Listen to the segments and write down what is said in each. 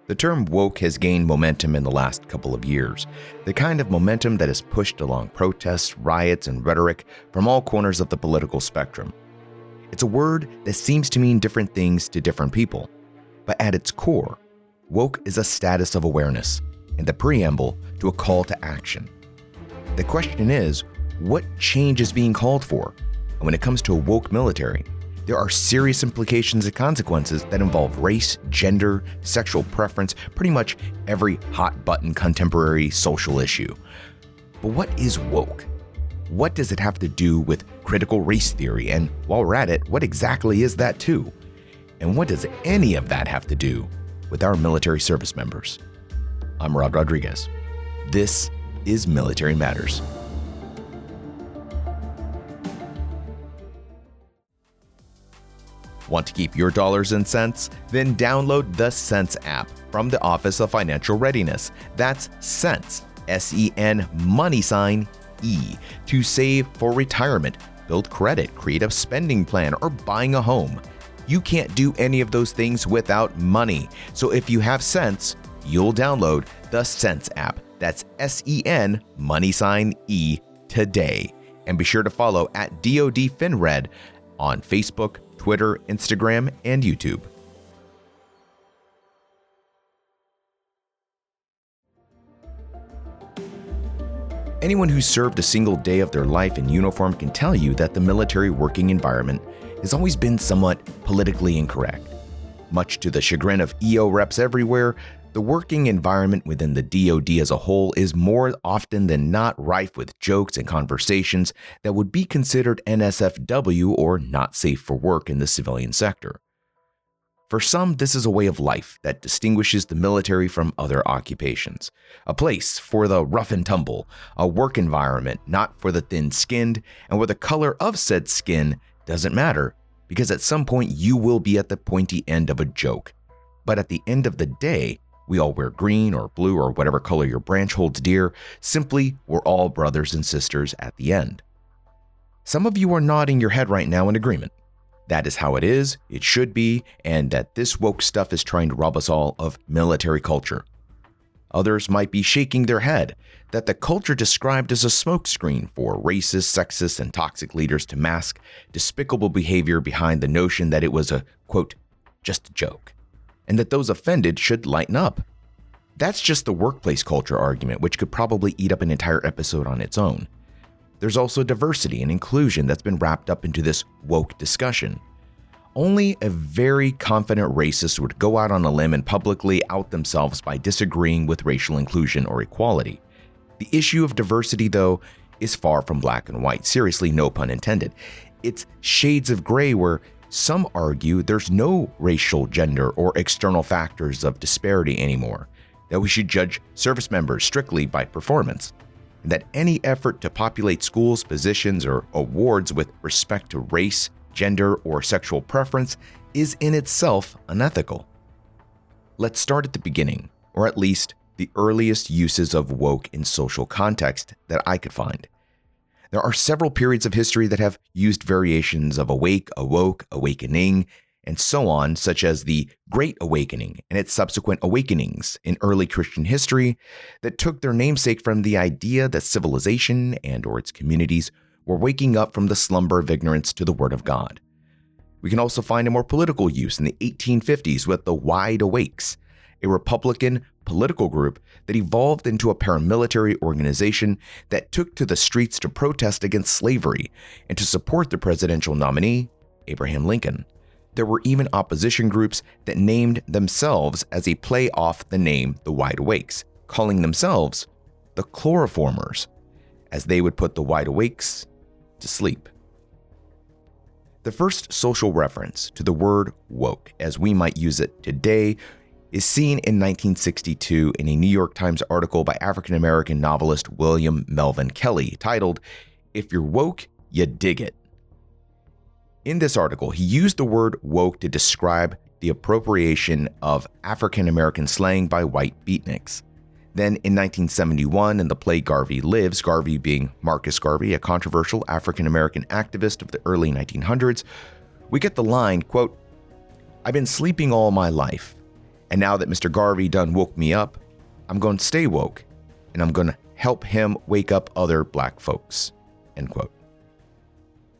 The term woke has gained momentum in the last couple of years, the kind of momentum that has pushed along protests, riots, and rhetoric from all corners of the political spectrum. It's a word that seems to mean different things to different people, but at its core, woke is a status of awareness and the preamble to a call to action. The question is, what change is being called for? And when it comes to a woke military, there are serious implications and consequences that involve race, gender, sexual preference, pretty much every hot-button contemporary social issue. But what is woke? What does it have to do with critical race theory? And while we're at it, what exactly is that too? And what does any of that have to do with our military service members? I'm Rod Rodriguez. This is Military Matters. Want to keep your dollars and cents? Then download the Sense app from the Office of Financial Readiness. That's Sense, S-E-N, money sign, E, to save for retirement, build credit, create a spending plan, or buying a home. You can't do any of those things without money. So if you have sense, you'll download the Sense app. That's S-E-N, money sign, E, today. And be sure to follow at DoD FinRed on Facebook, Twitter, Instagram, and YouTube. Anyone who served a single day of their life in uniform can tell you that the military working environment has always been somewhat politically incorrect. Much to the chagrin of EO reps everywhere, the working environment within the DoD as a whole is more often than not rife with jokes and conversations that would be considered NSFW or not safe for work in the civilian sector. For some, this is a way of life that distinguishes the military from other occupations, a place for the rough and tumble, a work environment not for the thin-skinned, and where the color of said skin doesn't matter, because at some point you will be at the pointy end of a joke. But at the end of the day, we all wear green or blue or whatever color your branch holds dear. Simply, we're all brothers and sisters at the end. Some of you are nodding your head right now in agreement. That is how it is, it should be, and that this woke stuff is trying to rob us all of military culture. Others might be shaking their head that the culture described as a smokescreen for racist, sexist, and toxic leaders to mask despicable behavior behind the notion that it was a, quote, just a joke, and that those offended should lighten up. That's just the workplace culture argument, which could probably eat up an entire episode on its own. There's also diversity and inclusion that's been wrapped up into this woke discussion. Only a very confident racist would go out on a limb and publicly out themselves by disagreeing with racial inclusion or equality. The issue of diversity, though, is far from black and white. Seriously, no pun intended. It's shades of gray where some argue there's no racial, gender, or external factors of disparity anymore, that we should judge service members strictly by performance, and that any effort to populate schools, positions, or awards with respect to race, gender, or sexual preference is in itself unethical. Let's start at the beginning, or at least the earliest uses of woke in social context that I could find. There are several periods of history that have used variations of awake, awoke, awakening, and so on, such as the Great Awakening and its subsequent awakenings in early Christian history that took their namesake from the idea that civilization and/or its communities were waking up from the slumber of ignorance to the Word of God. We can also find a more political use in the 1850s with the Wide Awakes, a Republican political group that evolved into a paramilitary organization that took to the streets to protest against slavery and to support the presidential nominee, Abraham Lincoln. There were even opposition groups that named themselves as a play off the name the Wide Awakes, calling themselves the Chloroformers, as they would put the Wide Awakes to sleep. The first social reference to the word woke, as we might use it today, is seen in 1962 in a New York Times article by African-American novelist William Melvin Kelly titled, "If You're Woke, You Dig It." In this article, he used the word woke to describe the appropriation of African-American slang by white beatniks. Then in 1971, in the play Garvey Lives, Garvey being Marcus Garvey, a controversial African-American activist of the early 1900s, we get the line, quote, "I've been sleeping all my life. And now that Mr. Garvey done woke me up, I'm going to stay woke, and I'm going to help him wake up other black folks, end quote.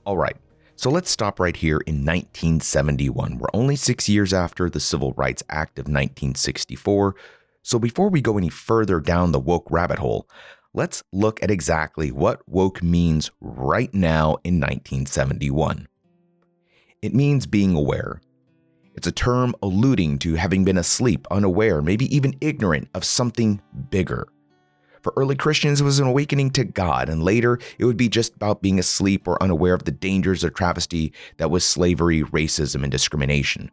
All right, so let's stop right here in 1971. We're only 6 years after the Civil Rights Act of 1964. So before we go any further down the woke rabbit hole, let's look at exactly what woke means right now in 1971. It means being aware. It's a term alluding to having been asleep, unaware, maybe even ignorant of something bigger. For early Christians, it was an awakening to God, and later it would be just about being asleep or unaware of the dangers or travesty that was slavery, racism, and discrimination.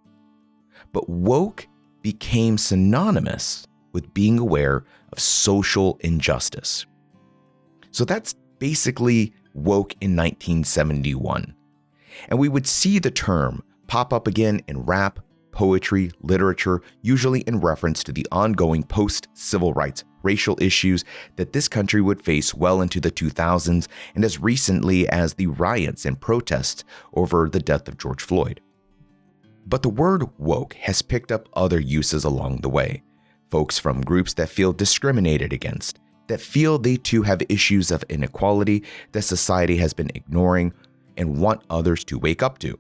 But woke became synonymous with being aware of social injustice. So that's basically woke in 1971. And we would see the term pop up again in rap, poetry, literature, usually in reference to the ongoing post-civil rights racial issues that this country would face well into the 2000s and as recently as the riots and protests over the death of George Floyd. But the word woke has picked up other uses along the way. Folks from groups that feel discriminated against, that feel they too have issues of inequality that society has been ignoring and want others to wake up to.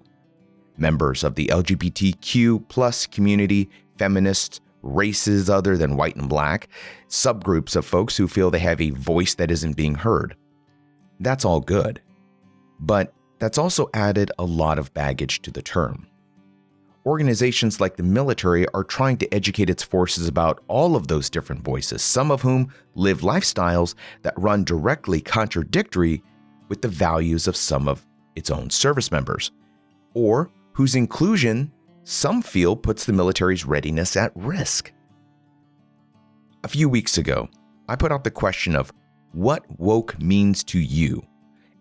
Members of the LGBTQ plus community, feminists, races other than white and black, subgroups of folks who feel they have a voice that isn't being heard. That's all good. But that's also added a lot of baggage to the term. Organizations like the military are trying to educate its forces about all of those different voices, some of whom live lifestyles that run directly contradictory with the values of some of its own service members, or whose inclusion some feel puts the military's readiness at risk. A few weeks ago, I put out the question of what woke means to you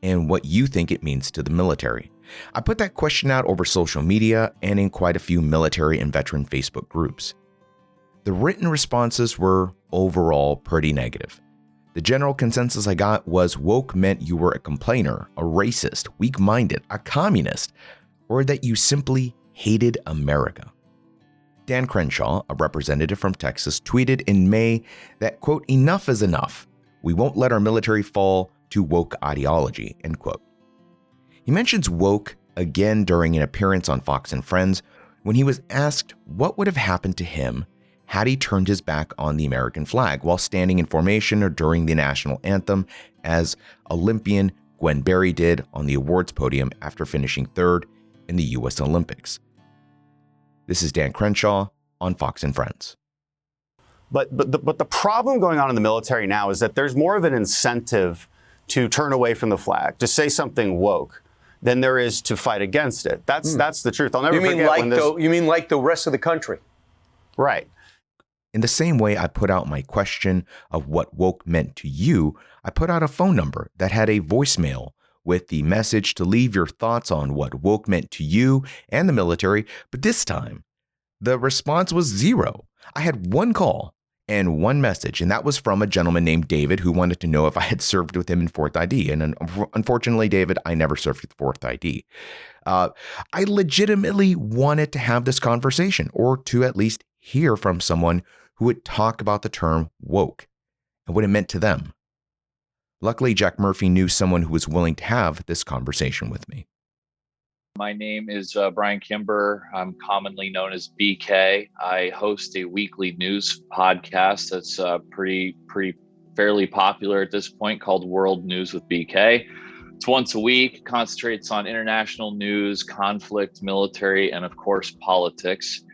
and what you think it means to the military. I put that question out over social media and in quite a few military and veteran Facebook groups. The written responses were overall pretty negative. The general consensus I got was woke meant you were a complainer, a racist, weak-minded, a communist, or that you simply hated America. Dan Crenshaw, a representative from Texas, tweeted in May that, quote, enough is enough. We won't let our military fall to woke ideology, end quote. He mentions woke again during an appearance on Fox and Friends when he was asked what would have happened to him had he turned his back on the American flag while standing in formation or during the national anthem, as Olympian Gwen Berry did on the awards podium after finishing third in the U.S. Olympics. This is Dan Crenshaw on Fox and Friends. But the problem going on in the military now is that there's more of an incentive to turn away from the flag, to say something woke, than there is to fight against it. That's the truth. I'll never forget when this... You mean like the rest of the country? Right. In the same way I put out my question of what woke meant to you, I put out a phone number that had a voicemail with the message to leave your thoughts on what woke meant to you and the military, but this time, the response was zero. I had one call and one message, and that was from a gentleman named David who wanted to know if I had served with him in 4th ID. And unfortunately, David, I never served with 4th ID. I legitimately wanted to have this conversation, or to at least hear from someone who would talk about the term woke and what it meant to them. Luckily, Jack Murphy knew someone who was willing to have this conversation with me. My name is Brian Kimber. I'm commonly known as BK. I host a weekly news podcast that's fairly popular at this point, called World News with BK. It's once a week, concentrates on international news, conflict, military, and of course, politics.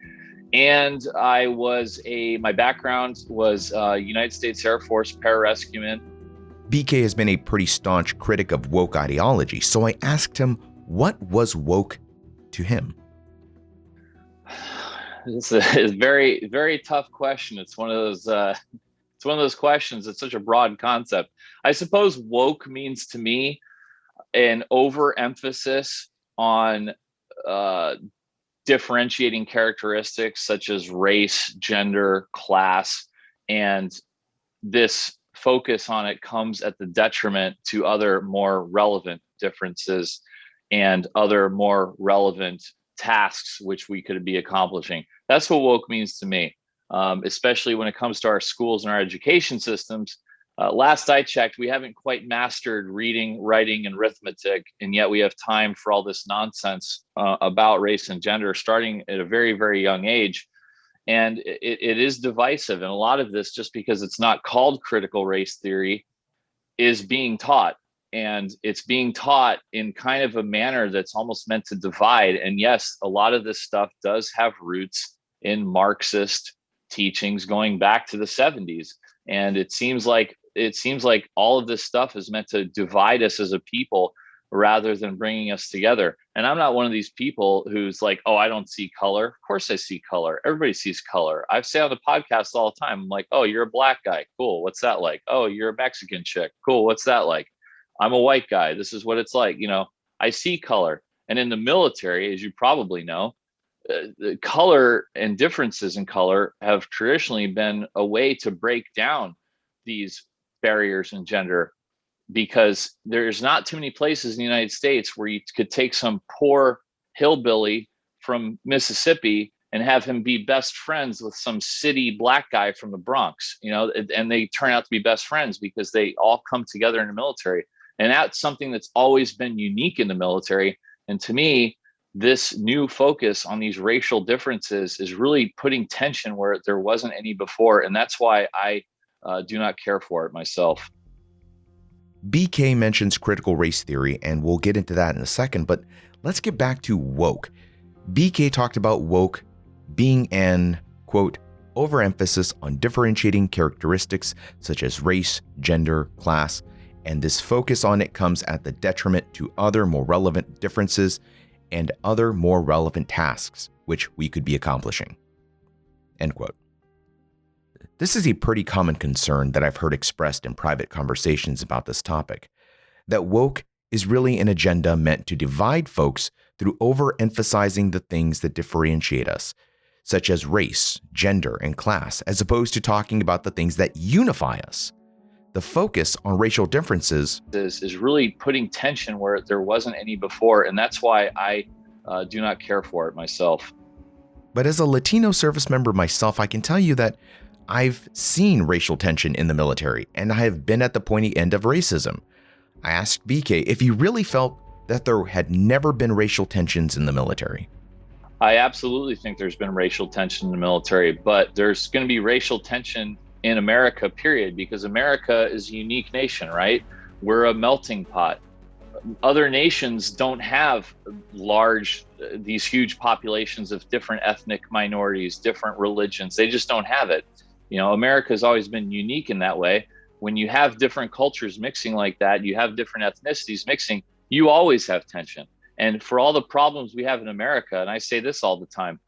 And my background was United States Air Force Pararescueman. BK has been a pretty staunch critic of woke ideology, so I asked him what was woke to him. It's a very, very tough question. It's one of those questions. It's such a broad concept. I suppose woke means to me an overemphasis on differentiating characteristics such as race, gender, class, and this focus on it comes at the detriment to other more relevant differences and other more relevant tasks which we could be accomplishing. That's what woke means to me. especially when it comes to our schools and our education systems. Last I checked, we haven't quite mastered reading, writing, and arithmetic, and yet we have time for all this nonsense about race and gender starting at a very, very young age. And it is divisive. And a lot of this, just because it's not called critical race theory, is being taught. And it's being taught in kind of a manner that's almost meant to divide. And yes, a lot of this stuff does have roots in Marxist teachings going back to the 70s. And it seems like all of this stuff is meant to divide us as a people rather than bringing us together. And I'm not one of these people who's like, oh, I don't see color. Of course I see color. Everybody sees color. I say on the podcast all the time, I'm like, oh, you're a black guy. Cool. What's that like? Oh, you're a Mexican chick. Cool. What's that like? I'm a white guy. This is what it's like. I see color. And in the military, as you probably know, the color and differences in color have traditionally been a way to break down these barriers in gender, because there's not too many places in the United States where you could take some poor hillbilly from Mississippi and have him be best friends with some city black guy from the Bronx, and they turn out to be best friends because they all come together in the military. And that's something that's always been unique in the military. And to me, this new focus on these racial differences is really putting tension where there wasn't any before. And that's why I do not care for it myself. BK mentions critical race theory, and we'll get into that in a second, but let's get back to woke. BK talked about woke being an, quote, overemphasis on differentiating characteristics such as race, gender, class, and this focus on it comes at the detriment to other more relevant differences and other more relevant tasks which we could be accomplishing, end quote. This is a pretty common concern that I've heard expressed in private conversations about this topic, that woke is really an agenda meant to divide folks through overemphasizing the things that differentiate us, such as race, gender, and class, as opposed to talking about the things that unify us. The focus on racial differences is really putting tension where there wasn't any before, and that's why I do not care for it myself. But as a Latino service member myself, I can tell you that I've seen racial tension in the military, and I have been at the pointy end of racism. I asked BK if he really felt that there had never been racial tensions in the military. I absolutely think there's been racial tension in the military, but there's going to be racial tension in America, period, because America is a unique nation, right? We're a melting pot. Other nations don't have these huge populations of different ethnic minorities, different religions. They just don't have it. America has always been unique in that way. When you have different cultures mixing like that, you have different ethnicities mixing, you always have tension. And for all the problems we have in America, and I say this all the time,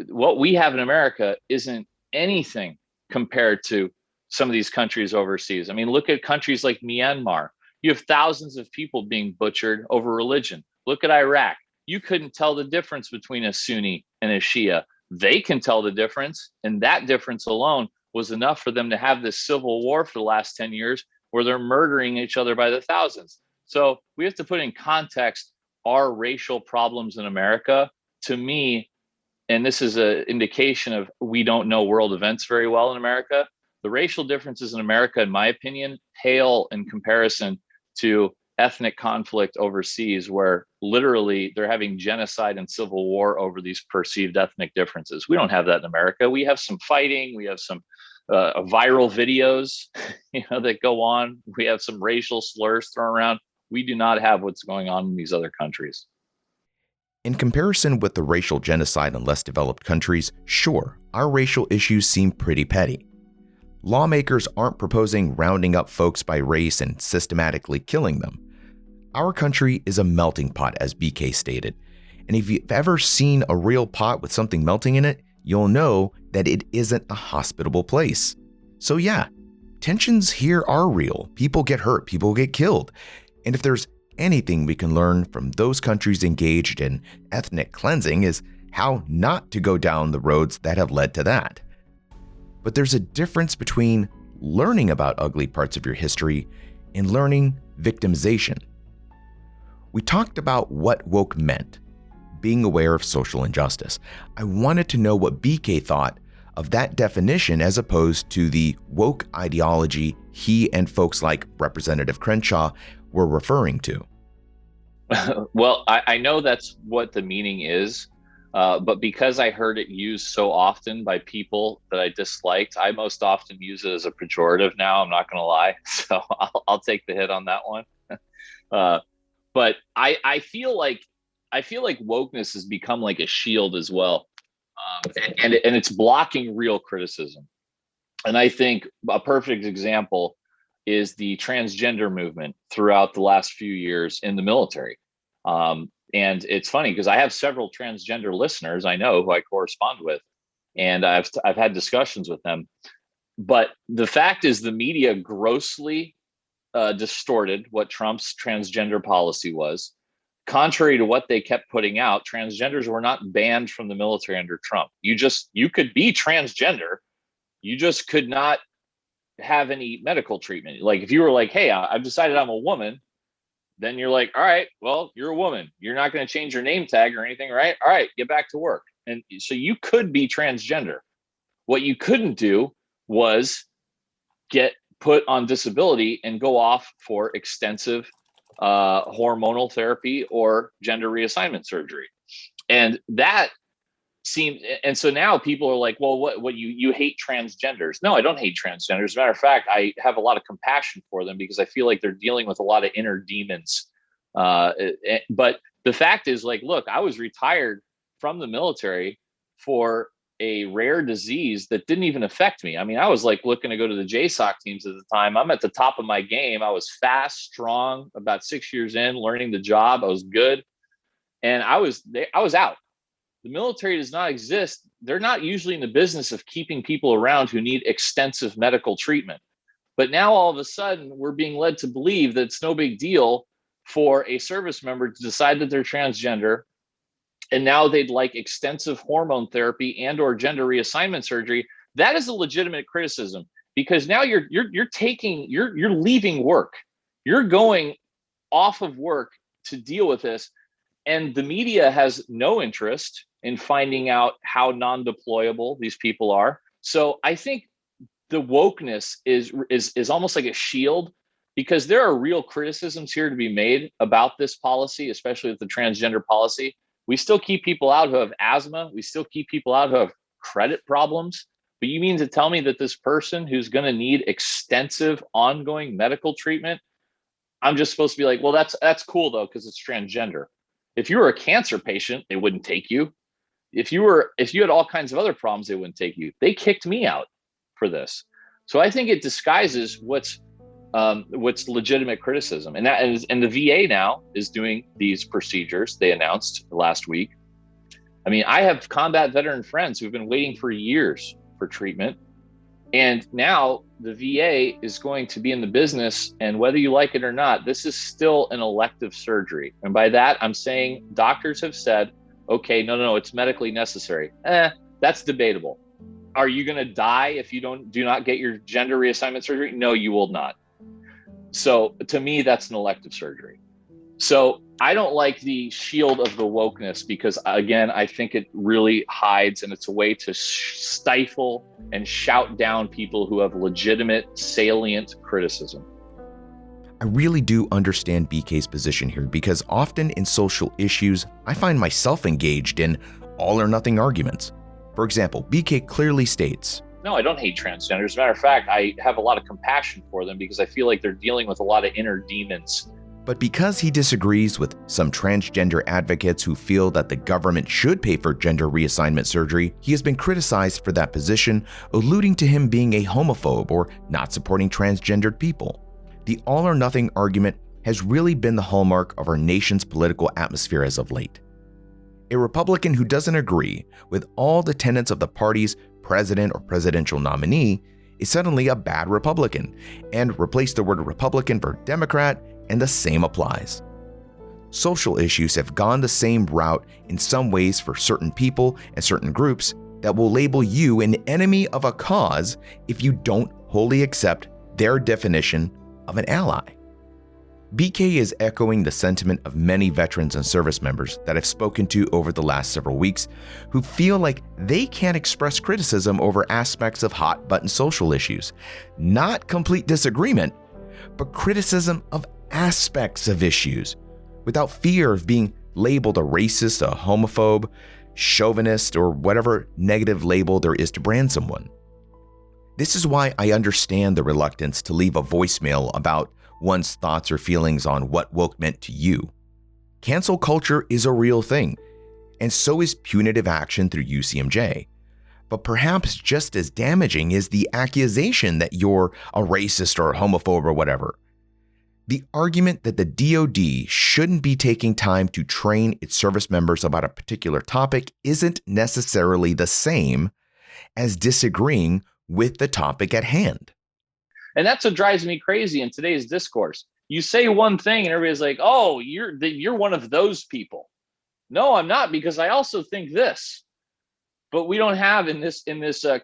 what we have in America isn't anything compared to some of these countries overseas. I mean, look at countries like Myanmar. You have thousands of people being butchered over religion. Look at Iraq. You couldn't tell the difference between a Sunni and a Shia. They can tell the difference, and that difference alone was enough for them to have this civil war for the last 10 years where they're murdering each other by the thousands. So we have to put in context our racial problems in America. To me, and this is an indication of we don't know world events very well in America, the racial differences in America, in my opinion, pale in comparison to ethnic conflict overseas, where literally they're having genocide and civil war over these perceived ethnic differences. We don't have that in America. We have some fighting. We have some viral videos, that go on. We have some racial slurs thrown around. We do not have what's going on in these other countries. In comparison with the racial genocide in less developed countries, sure, our racial issues seem pretty petty. Lawmakers aren't proposing rounding up folks by race and systematically killing them. Our country is a melting pot, as BK stated, and if you've ever seen a real pot with something melting in it, you'll know that it isn't a hospitable place. So yeah, tensions here are real. People get hurt, people get killed. And if there's anything we can learn from those countries engaged in ethnic cleansing is how not to go down the roads that have led to that. But there's a difference between learning about ugly parts of your history and learning victimization. We talked about what woke meant, being aware of social injustice. I wanted to know what BK thought of that definition as opposed to the woke ideology he and folks like Representative Crenshaw were referring to? Well, I know that's what the meaning is, but because I heard it used so often by people that I disliked, I most often use it as a pejorative now. I'm not going to lie. So I'll take the hit on that one. But I feel like wokeness has become like a shield as well. And it's blocking real criticism. And I think a perfect example is the transgender movement throughout the last few years in the military. And it's funny because I have several transgender listeners I know who I correspond with, and I've had discussions with them. But the fact is the media grossly distorted what Trump's transgender policy was. Contrary to what they kept putting out, transgenders were not banned from the military under Trump. You could be transgender. You just could not have any medical treatment. Like if you were like, hey, I've decided I'm a woman, then you're like, all right, well, you're a woman. You're not going to change your name tag or anything, right? All right, get back to work. And so you could be transgender. What you couldn't do was get put on disability and go off for extensive hormonal therapy or gender reassignment surgery. And that seemed, and so now people are like, well, what you hate transgenders? No, I don't hate transgenders. As a matter of fact, I have a lot of compassion for them because I feel like they're dealing with a lot of inner demons. But the fact is, like, look, I was retired from the military for a rare disease that didn't even affect me. I mean, I was like looking to go to the JSOC teams at the time. I'm at the top of my game. I was fast, strong, about 6 years in, learning the job. I was good. And I was out. The military does not exist. They're not usually in the business of keeping people around who need extensive medical treatment. But now all of a sudden, we're being led to believe that it's no big deal for a service member to decide that they're transgender. And now they'd like extensive hormone therapy and or gender reassignment surgery. That is a legitimate criticism because now you're leaving work. You're going off of work to deal with this. And the media has no interest in finding out how non-deployable these people are. So I think the wokeness is almost like a shield because there are real criticisms here to be made about this policy, especially with the transgender policy. We still keep people out who have asthma. We still keep people out who have credit problems. But you mean to tell me that this person who's going to need extensive ongoing medical treatment, I'm just supposed to be like, well, that's cool though, because it's transgender. If you were a cancer patient, they wouldn't take you. If you had all kinds of other problems, they wouldn't take you. They kicked me out for this. So I think it disguises what's legitimate criticism. And the VA now is doing these procedures they announced last week. I mean, I have combat veteran friends who've been waiting for years for treatment. And now the VA is going to be in the business, and whether you like it or not, this is still an elective surgery. And by that, I'm saying doctors have said, okay, no, it's medically necessary. That's debatable. Are you going to die if you do not get your gender reassignment surgery? No, you will not. So to me, that's an elective surgery. So I don't like the shield of the wokeness because, again, I think it really hides, and it's a way to stifle and shout down people who have legitimate, salient criticism. I really do understand BK's position here because often in social issues, I find myself engaged in all or nothing arguments. For example, BK clearly states, no, I don't hate transgenders. As a matter of fact, I have a lot of compassion for them because I feel like they're dealing with a lot of inner demons. But because he disagrees with some transgender advocates who feel that the government should pay for gender reassignment surgery, he has been criticized for that position, alluding to him being a homophobe or not supporting transgendered people. The all or nothing argument has really been the hallmark of our nation's political atmosphere as of late. A Republican who doesn't agree with all the tenets of the party's president or presidential nominee is suddenly a bad Republican, and replace the word Republican for Democrat, and the same applies. Social issues have gone the same route in some ways for certain people and certain groups that will label you an enemy of a cause if you don't wholly accept their definition of an ally. BK is echoing the sentiment of many veterans and service members that I've spoken to over the last several weeks who feel like they can't express criticism over aspects of hot-button social issues. Not complete disagreement, but criticism of aspects of issues without fear of being labeled a racist, a homophobe, chauvinist, or whatever negative label there is to brand someone. This is why I understand the reluctance to leave a voicemail about one's thoughts or feelings on what woke meant to you. Cancel culture is a real thing, and so is punitive action through UCMJ. But perhaps just as damaging is the accusation that you're a racist or a homophobe or whatever. The argument that the DoD shouldn't be taking time to train its service members about a particular topic isn't necessarily the same as disagreeing with the topic at hand. And that's what drives me crazy in today's discourse. You say one thing and everybody's like, oh, you're one of those people. No, I'm not, because I also think this. But we don't have in this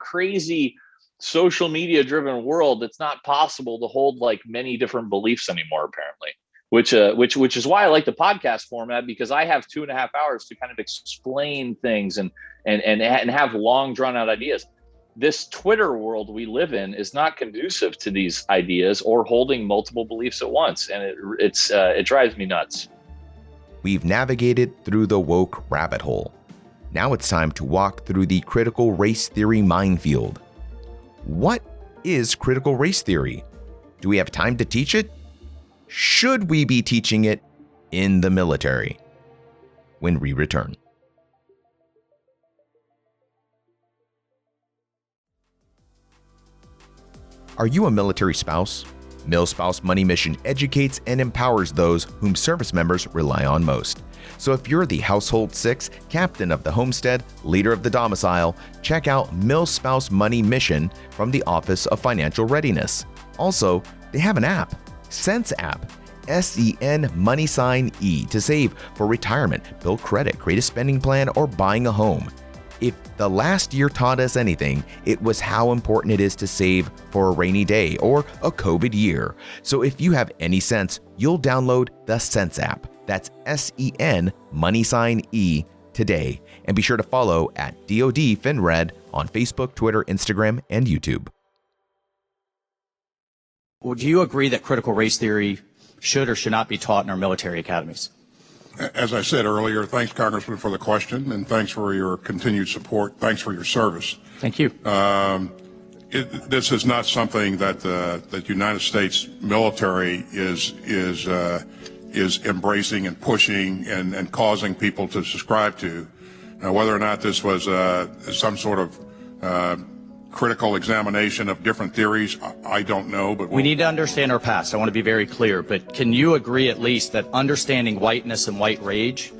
crazy social media driven world, it's not possible to hold like many different beliefs anymore, apparently, which is why I like the podcast format, because I have 2.5 hours to kind of explain things and have long drawn out ideas. This Twitter world we live in is not conducive to these ideas or holding multiple beliefs at once. And it drives me nuts. We've navigated through the woke rabbit hole. Now it's time to walk through the critical race theory minefield. What is critical race theory? Do we have time to teach it? Should we be teaching it in the military? When we return. Are you a military spouse? MilSpouse Money Mission educates and empowers those whom service members rely on most. So if you're the household 6, captain of the homestead, leader of the domicile, check out MilSpouse Money Mission from the Office of Financial Readiness. Also, they have an app, Sense app, SEN money sign E, to save for retirement, build credit, create a spending plan, or buying a home. If the last year taught us anything, it was how important it is to save for a rainy day or a COVID year. So if you have any sense, you'll download the Sense app. That's SEN money sign E today. And be sure to follow at DoD FinRed on Facebook, Twitter, Instagram, and YouTube. Well, do you agree that critical race theory should or should not be taught in our military academies? As I said earlier, thanks, Congressman, for the question, and thanks for your continued support. Thanks for your service. Thank you. This is not something that the United States military is embracing and pushing and causing people to subscribe to. Whether or not this was some sort of critical examination of different theories, I don't know. But we need to understand our past. I want to be very clear. But can you agree at least that understanding whiteness and white rage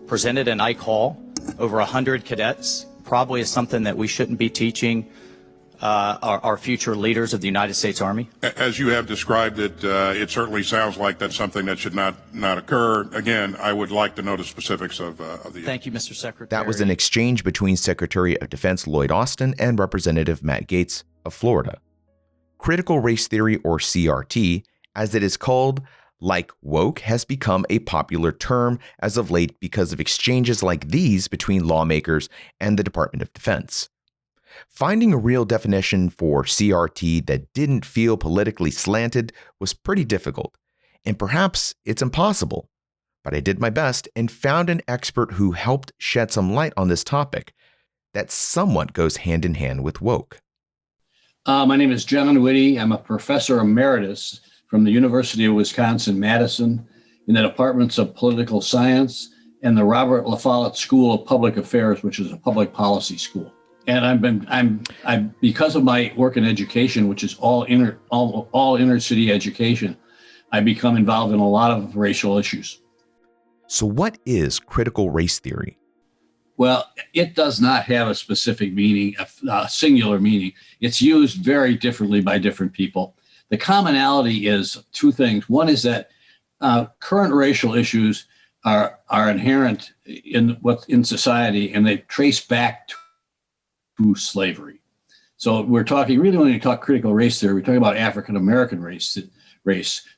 presented in Ike Hall over 100 cadets probably is something that we shouldn't be teaching our future leaders of the United States Army? As you have described it, it certainly sounds like that's something that should not occur. Again, I would like to know the specifics of the. Thank you, Mr. Secretary. That was an exchange between Secretary of Defense Lloyd Austin and Representative Matt Gaetz of Florida. Critical race theory, or CRT, as it is called, like woke, has become a popular term as of late because of exchanges like these between lawmakers and the Department of Defense. Finding a real definition for CRT that didn't feel politically slanted was pretty difficult, and perhaps it's impossible. But I did my best and found an expert who helped shed some light on this topic that somewhat goes hand in hand with woke. My name is John Witte. I'm a professor emeritus from the University of Wisconsin Madison in the departments of political science and the Robert Lafollette School of Public Affairs, which is a public policy school. And I'm because of my work in education, which is all inner city education, I become involved in a lot of racial issues. So what is critical race theory? Well, it does not have a specific meaning, a singular meaning. It's used very differently by different people. The commonality is two things. One is that current racial issues are inherent in society, and they trace back to slavery. So we're talking really, when you talk critical race theory, we're talking about African American race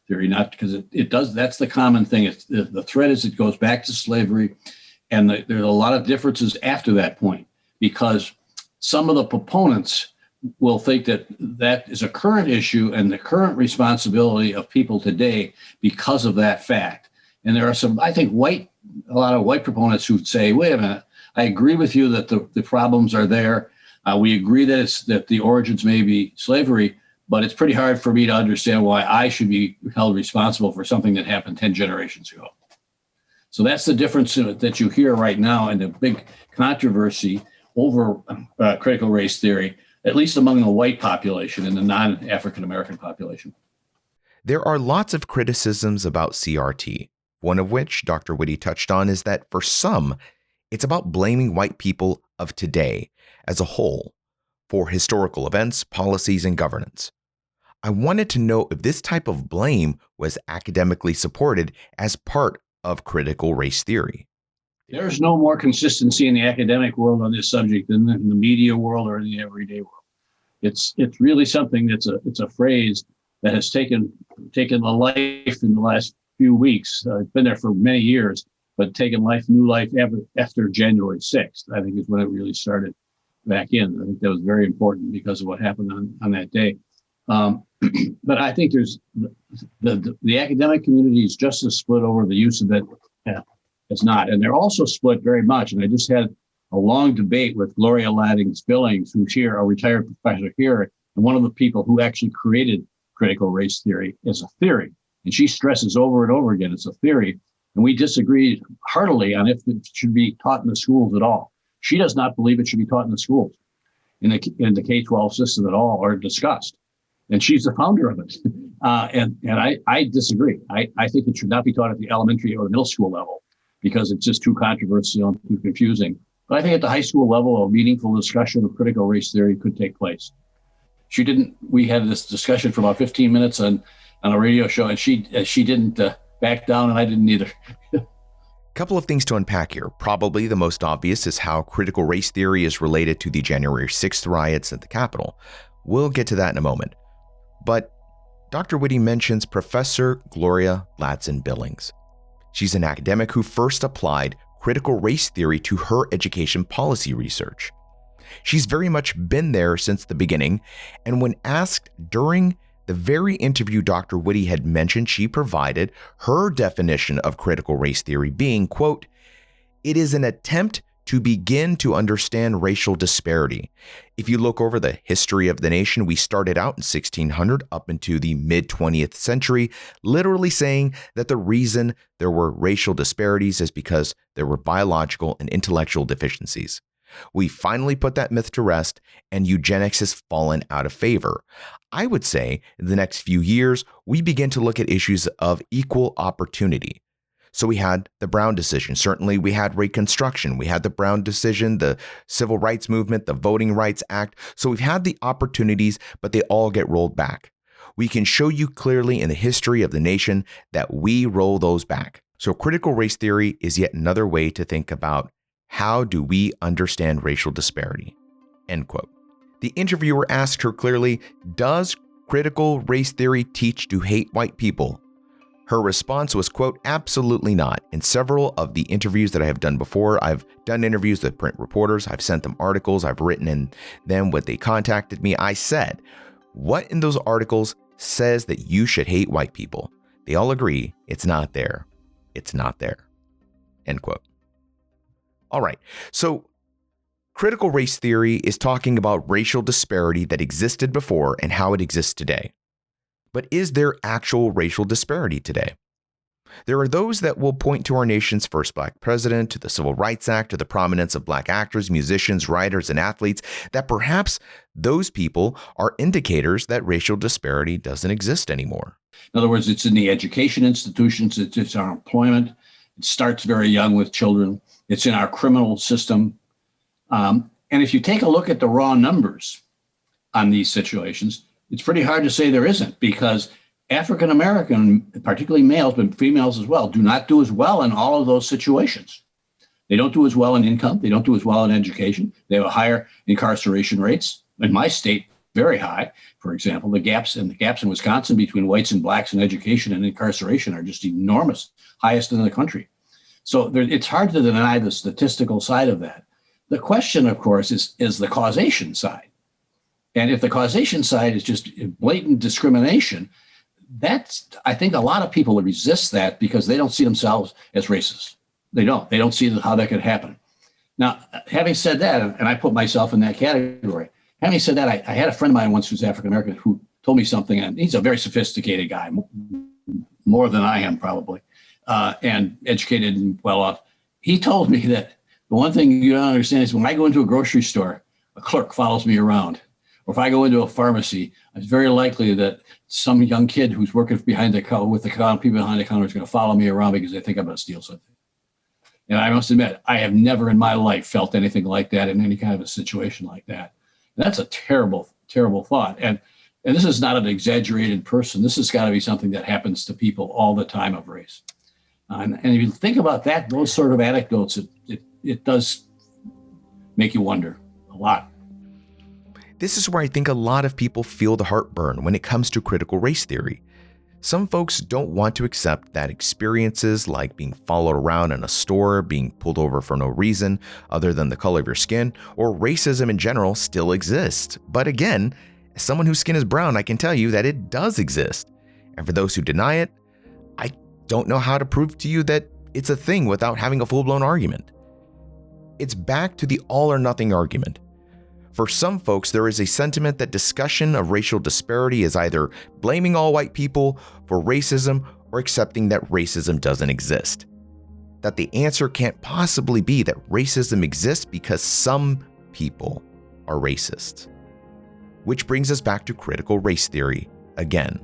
theory, not because it does. That's the common thing. It's the thread is it goes back to slavery, and there's a lot of differences after that point, because some of the proponents will think that that is a current issue and the current responsibility of people today because of that fact. And there are some, I think, a lot of white proponents who say, wait a minute, I agree with you that the problems are there. We agree that the origins may be slavery, but it's pretty hard for me to understand why I should be held responsible for something that happened 10 generations ago. So that's the difference that you hear right now in the big controversy over critical race theory, at least among the white population and the non-African American population. There are lots of criticisms about CRT, one of which Dr. Witte touched on is that for some, it's about blaming white people of today as a whole for historical events, policies, and governance. I wanted to know if this type of blame was academically supported as part of critical race theory. There's no more consistency in the academic world on this subject than in the media world or in the everyday world. It's really something it's a phrase that has taken a life in the last few weeks. It's been there for many years, but taken new life after January 6th, I think is when it really started back in. I think that was very important because of what happened on that day. But I think there's the academic community is just as split over the use of it. It's not. And they're also split very much. And I just had a long debate with Gloria Laddings-Billings, who's here, a retired professor here, and one of the people who actually created critical race theory as a theory. And she stresses over and over again, it's a theory. And we disagree heartily on if it should be taught in the schools at all. She does not believe it should be taught in the schools, in the K-12 system at all, or discussed. And she's the founder of it. And I disagree. I think it should not be taught at the elementary or middle school level, because it's just too controversial and too confusing. But I think at the high school level, a meaningful discussion of critical race theory could take place. We had this discussion for about 15 minutes on a radio show, and she didn't back down, and I didn't either. Couple of things to unpack here. Probably the most obvious is how critical race theory is related to the January 6th riots at the Capitol. We'll get to that in a moment. But Dr. Witte mentions Professor Gloria Laddings-Billings. She's an academic who first applied critical race theory to her education policy research. She's very much been there since the beginning, and when asked during the very interview Dr. Witte had mentioned, she provided her definition of critical race theory being, quote, "It is an attempt to begin to understand racial disparity. If you look over the history of the nation, we started out in 1600 up into the mid-20th century, literally saying that the reason there were racial disparities is because there were biological and intellectual deficiencies. We finally put that myth to rest, and eugenics has fallen out of favor. I would say in the next few years, we begin to look at issues of equal opportunity. So we had the Brown decision. Certainly we had Reconstruction. We had the Brown decision, the Civil Rights Movement, the Voting Rights Act. So we've had the opportunities, but they all get rolled back. We can show you clearly in the history of the nation that we roll those back. So critical race theory is yet another way to think about how do we understand racial disparity?" End quote. The interviewer asked her clearly, does critical race theory teach to hate white people? Her response was, quote, "Absolutely not. In several of the interviews that I have done before, I've done interviews with print reporters, I've sent them articles, I've written in them when they contacted me. I said, what in those articles says that you should hate white people? They all agree it's not there. It's not there." End quote. All right, so critical race theory is talking about racial disparity that existed before and how it exists today. But is there actual racial disparity today? There are those that will point to our nation's first black president, to the Civil Rights Act, to the prominence of black actors, musicians, writers, and athletes, that perhaps those people are indicators that racial disparity doesn't exist anymore. In other words, it's in the education institutions, it's our employment. It starts very young with children. It's in our criminal system. And if you take a look at the raw numbers on these situations, it's pretty hard to say there isn't, because African American, particularly males, but females as well, do not do as well in all of those situations. They don't do as well in income. They don't do as well in education. They have higher incarceration rates. In my state, very high. For example, the gaps in Wisconsin between whites and blacks in education and incarceration are just enormous, highest in the country. So it's hard to deny the statistical side of that. The question, of course, is the causation side. And if the causation side is just blatant discrimination, I think a lot of people resist that because they don't see themselves as racist. They don't see how that could happen. Now, having said that, and I put myself in that category, having said that, I had a friend of mine once who's African-American who told me something, and he's a very sophisticated guy, more than I am probably, and educated and well off. He told me that the one thing you don't understand is when I go into a grocery store, a clerk follows me around. Or if I go into a pharmacy, it's very likely that some young kid who's working behind the counter with the people behind the counter is going to follow me around because they think I'm going to steal something. And I must admit, I have never in my life felt anything like that in any kind of a situation like that. And that's a terrible, terrible thought. And this is not an exaggerated person. This has got to be something that happens to people all the time of race. And if you think about that, those sort of anecdotes, it does make you wonder a lot. This is where I think a lot of people feel the heartburn when it comes to critical race theory. Some folks don't want to accept that experiences like being followed around in a store, being pulled over for no reason other than the color of your skin, or racism in general still exist. But again, as someone whose skin is brown, I can tell you that it does exist. And for those who deny it, I don't know how to prove to you that it's a thing without having a full-blown argument. It's back to the all or nothing argument. For some folks, there is a sentiment that discussion of racial disparity is either blaming all white people for racism or accepting that racism doesn't exist. That the answer can't possibly be that racism exists because some people are racist. Which brings us back to critical race theory again.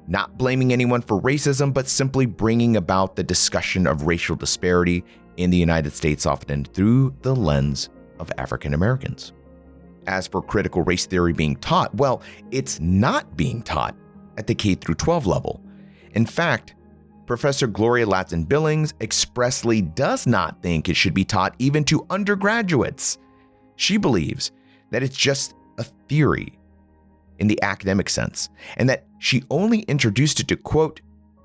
Not blaming anyone for racism, but simply bringing about the discussion of racial disparity in the United States often through the lens of African Americans. As for critical race theory being taught, well, it's not being taught at the K through 12 level. In fact, Professor Gloria Ladson-Billings expressly does not think it should be taught even to undergraduates. She believes that it's just a theory in the academic sense, and that she only introduced it to, quote,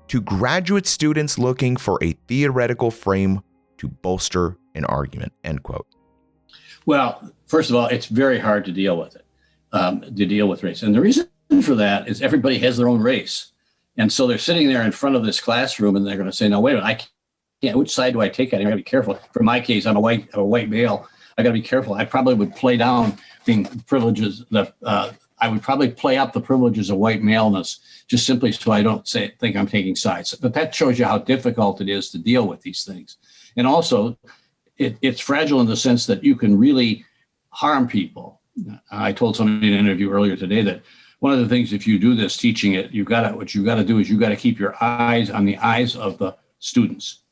to graduate students looking for a theoretical frame to bolster an argument, end quote. Well, first of all, it's very hard to deal with it, to deal with race. And the reason for that is everybody has their own race. And so they're sitting there in front of this classroom and they're going to say, no, wait a minute, I can't, which side do I take? I got to be careful. For my case, I'm a white male. I got to be careful. I probably would play down being privileges. I would probably play up the privileges of white maleness just simply so I don't think I'm taking sides. But that shows you how difficult it is to deal with these things. And also, it's fragile in the sense that you can really harm people. I told somebody in an interview earlier today that one of the things, if you do this, teaching it, what you got to do is you got to keep your eyes on the eyes of the students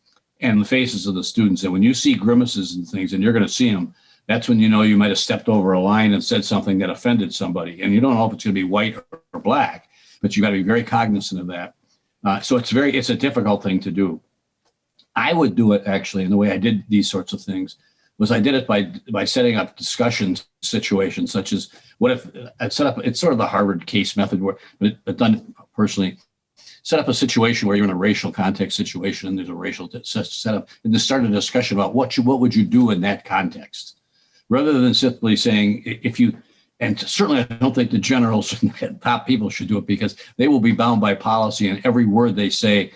and the faces of the students. And when you see grimaces and things, and you're going to see them, that's when you know you might have stepped over a line and said something that offended somebody. And you don't know if it's going to be white or black, but you got to be very cognizant of that. So it's a difficult thing to do. I would do it actually, and the way I did these sorts of things was I did it by setting up discussion situations, such as what if I'd set up, it's sort of the Harvard case method, but done personally, set up a situation where you're in a racial context situation and there's a racial setup, and to start a discussion about what would you do in that context, rather than simply saying and certainly I don't think the generals and top people should do it because they will be bound by policy and every word they say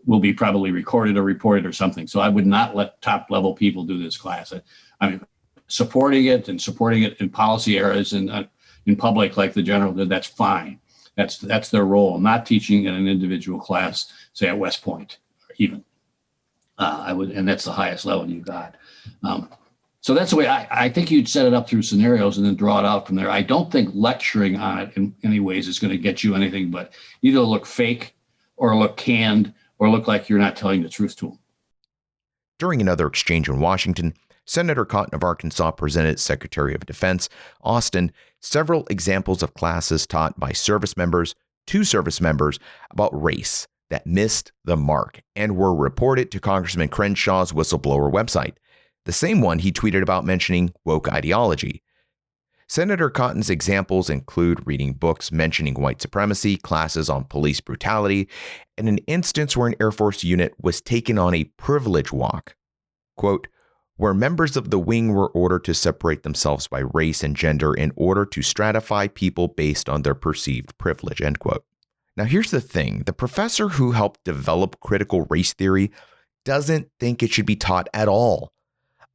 will be probably recorded or reported or something. So I would not let top level people do this class. I mean, supporting it in policy areas and in public like the general did, that's fine. That's their role. Not teaching in an individual class, say at West Point, even. And that's the highest level you got. So that's the way I think you'd set it up through scenarios and then draw it out from there. I don't think lecturing on it in any ways is going to get you anything but either look fake or look canned or look like you're not telling the truth to them. During another exchange in Washington, Senator Cotton of Arkansas presented Secretary of Defense Austin several examples of classes taught by service members to service members about race that missed the mark and were reported to Congressman Crenshaw's whistleblower website, the same one he tweeted about mentioning woke ideology. Senator Cotton's examples include reading books mentioning white supremacy, classes on police brutality, and an instance where an Air Force unit was taken on a privilege walk. Quote, where members of the wing were ordered to separate themselves by race and gender in order to stratify people based on their perceived privilege, end quote. Now here's the thing, the professor who helped develop critical race theory doesn't think it should be taught at all,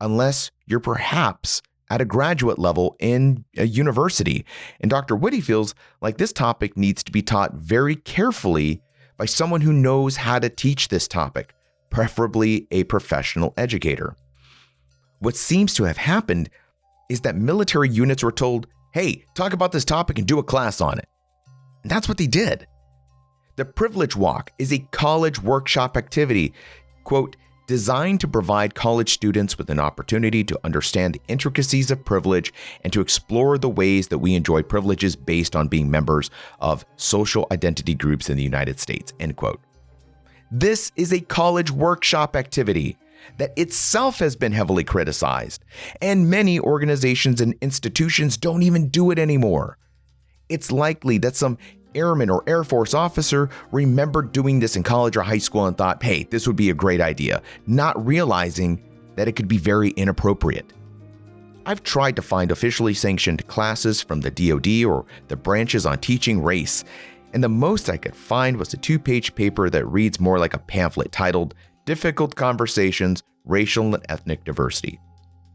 unless you're perhaps at a graduate level in a university. And Dr. Witte feels like this topic needs to be taught very carefully by someone who knows how to teach this topic, preferably a professional educator. What seems to have happened is that military units were told, hey, talk about this topic and do a class on it. And that's what they did. The Privilege Walk is a college workshop activity, quote, designed to provide college students with an opportunity to understand the intricacies of privilege and to explore the ways that we enjoy privileges based on being members of social identity groups in the United States, end quote. This is a college workshop activity that itself has been heavily criticized, and many organizations and institutions don't even do it anymore. It's likely that some airman or Air Force officer remembered doing this in college or high school and thought, hey, this would be a great idea, not realizing that it could be very inappropriate. I've tried to find officially sanctioned classes from the DoD or the branches on teaching race, and the most I could find was a 2-page paper that reads more like a pamphlet titled Difficult Conversations, Racial and Ethnic Diversity.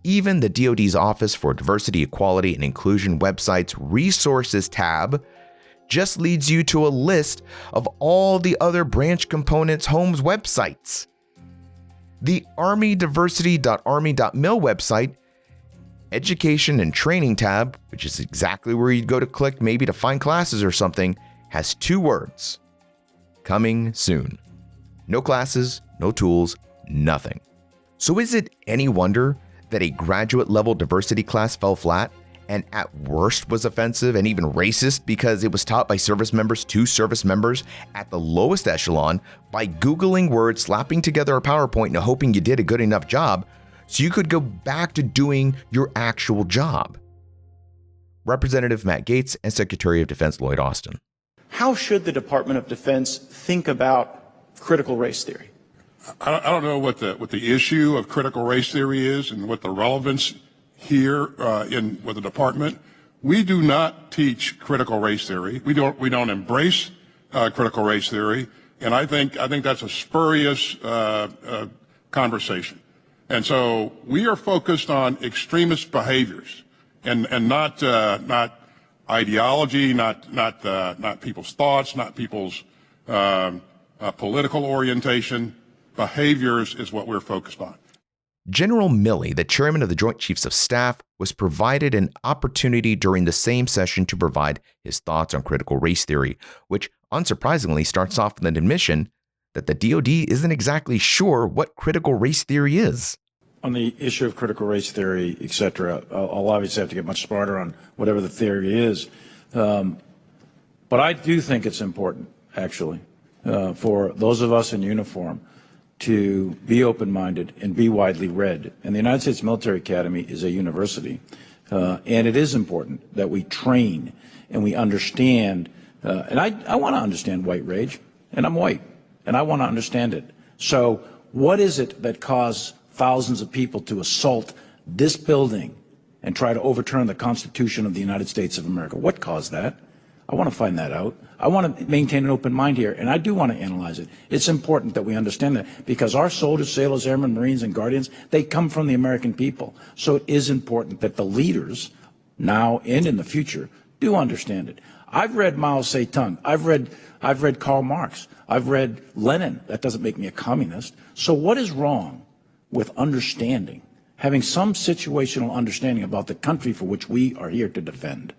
Even the DoD's Office for Diversity, Equality, and Inclusion website's Resources tab just leads you to a list of all the other branch components' homes websites. The armydiversity.army.mil website, Education and Training tab, which is exactly where you'd go to click maybe to find classes or something, has 2 words: coming soon. No classes, no tools, nothing. So is it any wonder that a graduate level diversity class fell flat and at worst was offensive and even racist because it was taught by service members to service members at the lowest echelon by Googling words, slapping together a PowerPoint and hoping you did a good enough job so you could go back to doing your actual job? Representative Matt Gaetz and Secretary of Defense Lloyd Austin. How should the Department of Defense think about critical race theory? I don't know what the issue of critical race theory is and what the relevance here with the department. We do not teach critical race theory. We don't embrace critical race theory, and I think that's a spurious conversation. And so we are focused on extremist behaviors and not ideology, not people's thoughts, not people's political orientation. Behaviors is what we're focused on. General Milley, the chairman of the Joint Chiefs of Staff, was provided an opportunity during the same session to provide his thoughts on critical race theory, which unsurprisingly starts off with an admission that the DoD isn't exactly sure what critical race theory is. On the issue of critical race theory, et cetera, I'll obviously have to get much smarter on whatever the theory is. But I do think it's important, actually, for those of us in uniform to be open-minded and be widely read. And the United States Military Academy is a university, and it is important that we train and we understand, and I want to understand white rage, and I'm white, and I want to understand it. So what is it that caused thousands of people to assault this building and try to overturn the Constitution of the United States of America? What caused that? I want to find that out. I want to maintain an open mind here, and I do want to analyze it. It's important that we understand that because our soldiers, sailors, airmen, Marines, and Guardians, they come from the American people. So it is important that the leaders, now and in the future, do understand it. I've read Mao Zedong. I've read Karl Marx. I've read Lenin. That doesn't make me a communist. So what is wrong with understanding, having some situational understanding about the country for which we are here to defend?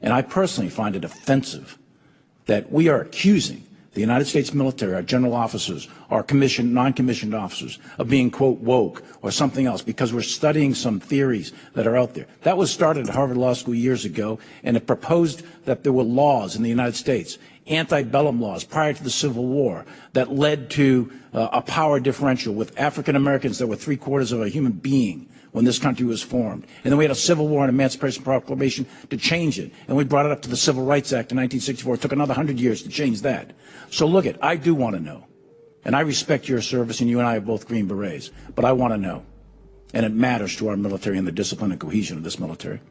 And I personally find it offensive that we are accusing the United States military, our general officers, our commissioned, non-commissioned officers of being, quote, woke or something else because we're studying some theories that are out there. That was started at Harvard Law School years ago, and it proposed that there were laws in the United States, antebellum laws prior to the Civil War, that led to a power differential with African Americans that were 3/4 of a human being when this country was formed. And then we had a Civil War and Emancipation Proclamation to change it. And we brought it up to the Civil Rights Act in 1964. It took another 100 years to change that. So look it, I do want to know. And I respect your service, and you and I are both Green Berets. But I want to know. And it matters to our military and the discipline and cohesion of this military.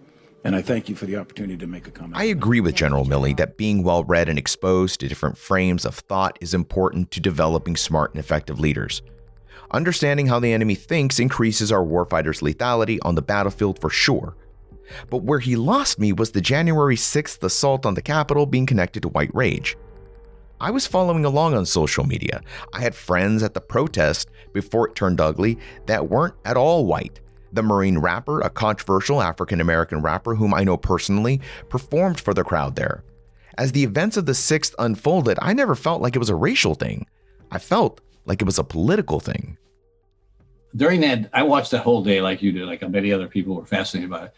And I thank you for the opportunity to make a comment. I agree with General Milley that being well-read and exposed to different frames of thought is important to developing smart and effective leaders. Understanding how the enemy thinks increases our warfighters' lethality on the battlefield for sure. But where he lost me was the January 6th assault on the Capitol being connected to white rage. I was following along on social media. I had friends at the protest before it turned ugly that weren't at all white. The Marine rapper, a controversial African-American rapper whom I know personally, performed for the crowd there. As the events of the 6th unfolded, I never felt like it was a racial thing. I felt like it was a political thing. During that, I watched that whole day like you did, like many other people were fascinated by it.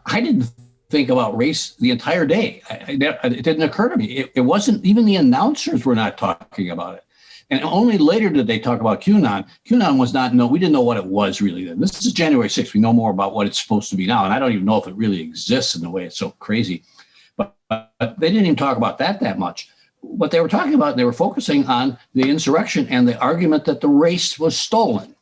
I didn't think about race the entire day. It didn't occur to me. It wasn't, even the announcers were not talking about it. And only later did they talk about QAnon. QAnon was not, we didn't know what it was really then. This is January 6th. We know more about what it's supposed to be now. And I don't even know if it really exists in the way it's so crazy. But they didn't even talk about that much. What they were talking about, they were focusing on the insurrection and the argument that the race was stolen,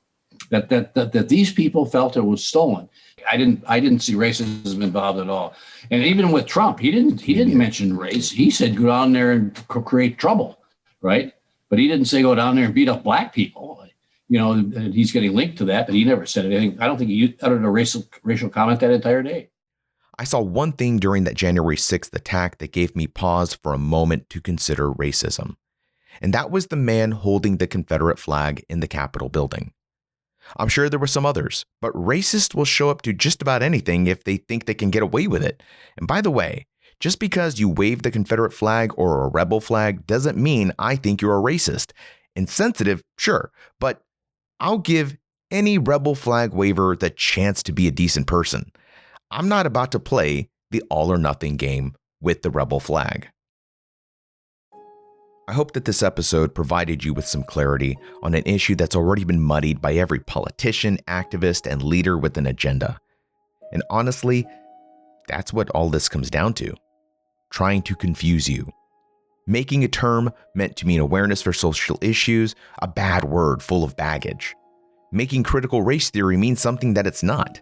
that these people felt it was stolen. I didn't see racism involved at all. And even with Trump, he didn't mention race. He said go down there and create trouble, right? But he didn't say go down there and beat up black people. He's getting linked to that, but he never said anything. I don't think he uttered a racial comment that entire day. I saw one thing during that January 6th attack that gave me pause for a moment to consider racism. And that was the man holding the Confederate flag in the Capitol building. I'm sure there were some others, but racists will show up to just about anything if they think they can get away with it. And by the way, just because you wave the Confederate flag or a rebel flag doesn't mean I think you're a racist. Insensitive, sure, but I'll give any rebel flag waver the chance to be a decent person. I'm not about to play the all or nothing game with the rebel flag. I hope that this episode provided you with some clarity on an issue that's already been muddied by every politician, activist, and leader with an agenda. And honestly, that's what all this comes down to. Trying to confuse you. Making a term meant to mean awareness for social issues a bad word full of baggage. Making critical race theory mean something that it's not.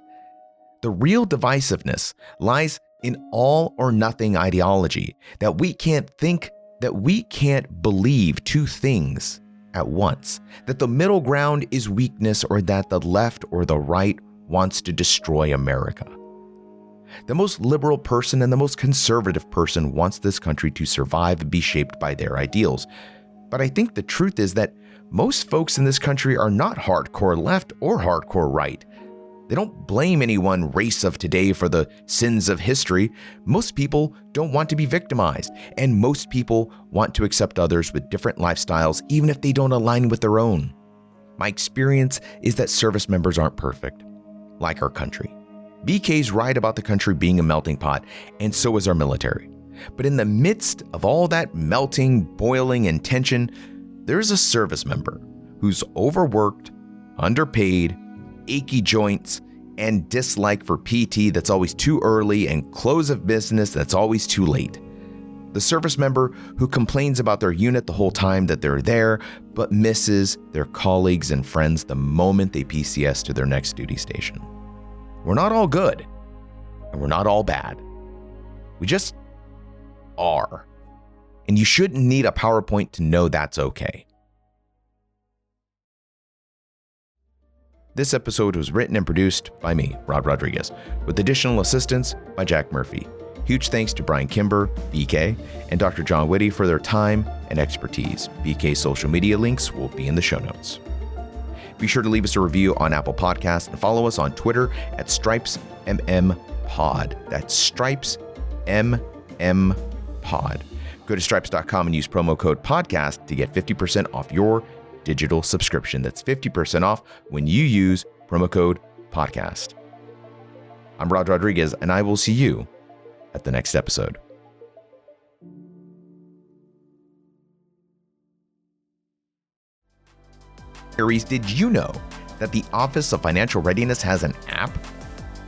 The real divisiveness lies in all or nothing ideology, that we can't believe two things at once, that the middle ground is weakness, or that the left or the right wants to destroy America. The most liberal person and the most conservative person wants this country to survive and be shaped by their ideals. But I think the truth is that most folks in this country are not hardcore left or hardcore right. They don't blame any one race of today for the sins of history. Most people don't want to be victimized, and most people want to accept others with different lifestyles, even if they don't align with their own. My experience is that service members aren't perfect, like our country. BK's right about the country being a melting pot, and so is our military. But in the midst of all that melting, boiling, and tension, there's a service member who's overworked, underpaid, achy joints, and dislike for PT that's always too early and close of business that's always too late. The service member who complains about their unit the whole time that they're there, but misses their colleagues and friends the moment they PCS to their next duty station. We're not all good, and we're not all bad. We just are. And you shouldn't need a PowerPoint to know that's okay. This episode was written and produced by me, Rod Rodriguez, with additional assistance by Jack Murphy. Huge thanks to Brian Kimber, BK, and Dr. John Witte for their time and expertise. BK's social media links will be in the show notes. Be sure to leave us a review on Apple Podcasts and follow us on Twitter at StripesMMPod. That's StripesMMPod. Go to stripes.com and use promo code podcast to get 50% off your digital subscription. That's 50% off when you use promo code podcast. I'm Rod Rodriguez, and I will see you at the next episode. Did you know that the Office of Financial Readiness has an app?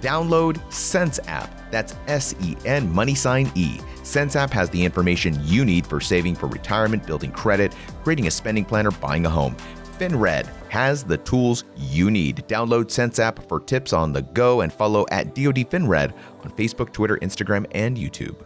Download Sense app. That's SEN money sign E. Sense app has the information you need for saving for retirement, building credit, creating a spending plan, or buying a home. FinRed has the tools you need. Download Sense app for tips on the go and follow at DoD FinRed on Facebook, Twitter, Instagram, and YouTube.